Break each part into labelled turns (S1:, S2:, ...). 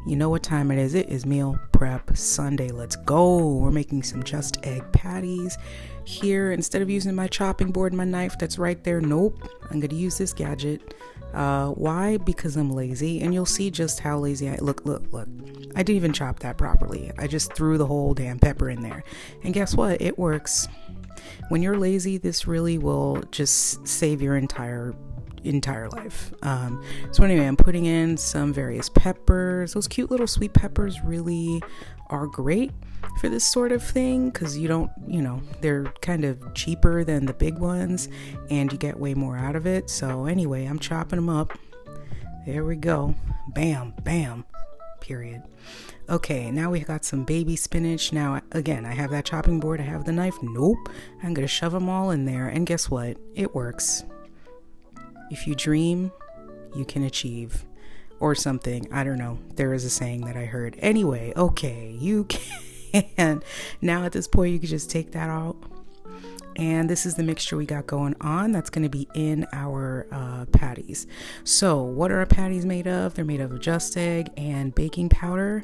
S1: You know what time it is. It is meal prep Sunday. Let's go. We're making some just egg patties here. Instead of using my chopping board and my knife that's right there, nope, I'm going to use this gadget. Why? Because I'm lazy, and you'll see just how lazy I look. I didn't even chop that properly. I just threw the whole damn pepper in there. And guess what? It works. When you're lazy, this really will just save your entire life. So anyway, I'm putting in some various peppers. Those cute little sweet peppers really are great for this sort of thing because they're kind of cheaper than the big ones and you get way more out of it. So anyway, I'm chopping them up. There we go. Bam, bam, period. Okay, now we got some baby spinach. Now, again, I have that chopping board. I have the knife. Nope. I'm going to shove them all in there. And guess what? It works. If you dream, you can achieve. Or something. I don't know. There is a saying that I heard. Anyway, okay, you can. Now at this point, you can just take that out. And this is the mixture we got going on. That's going to be in our patties. So what are our patties made of? They're made of just egg and baking powder.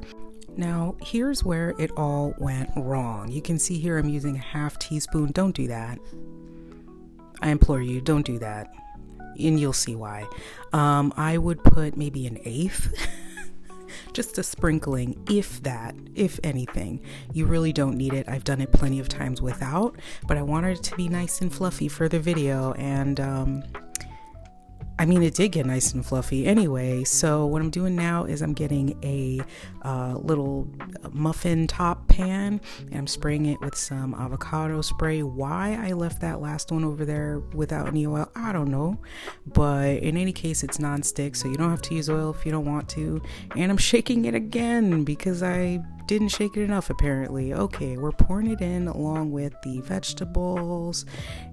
S1: Now, here's where it all went wrong. You can see here I'm using a half teaspoon. Don't do that. I implore you, don't do that. And you'll see why. I would put maybe an eighth. Just a sprinkling, if anything. You really don't need it. I've done it plenty of times without, but I wanted it to be nice and fluffy for the video, and it did get nice and fluffy anyway. So what I'm doing now is I'm getting a little muffin top pan and I'm spraying it with some avocado spray. Why I left that last one over there without any oil, I don't know. But in any case, it's nonstick, so you don't have to use oil if you don't want to. And I'm shaking it again because I didn't shake it enough apparently. Okay, we're pouring it in along with the vegetables,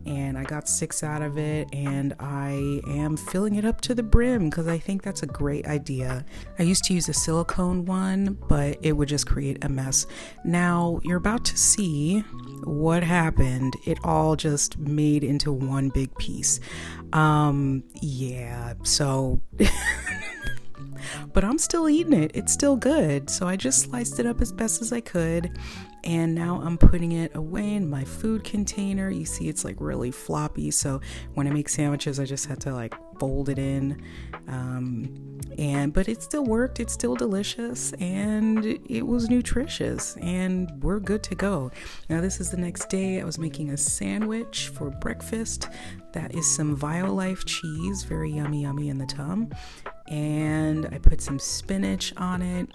S1: and I got 6 out of it, and I am filling it up to the brim because I think that's a great idea. I used to use a silicone one, but it would just create a mess. Now you're about to see what happened. It all just made into one big piece. So but I'm still eating it. It's still good. So I just sliced it up as best as I could. And now I'm putting it away in my food container. You see it's like really floppy. So when I make sandwiches, I just had to like fold it in. But it still worked. It's still delicious and it was nutritious and we're good to go. Now this is the next day. I was making a sandwich for breakfast. That is some Violife cheese. Very yummy in the tum. And I put some spinach on it.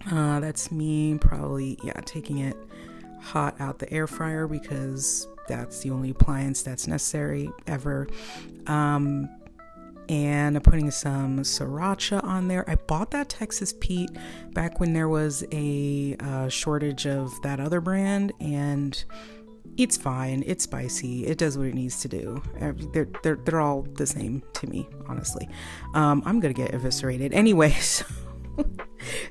S1: That's me probably, taking it hot out the air fryer because that's the only appliance that's necessary ever. And I'm putting some sriracha on there. I bought that Texas Pete back when there was a shortage of that other brand, and it's fine. It's spicy. It does what it needs to do. They're all the same to me, honestly. I'm gonna get eviscerated anyway.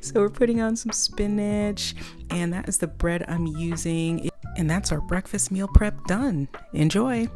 S1: So we're putting on some spinach, and that is the bread I'm using. And that's our breakfast meal prep done. Enjoy.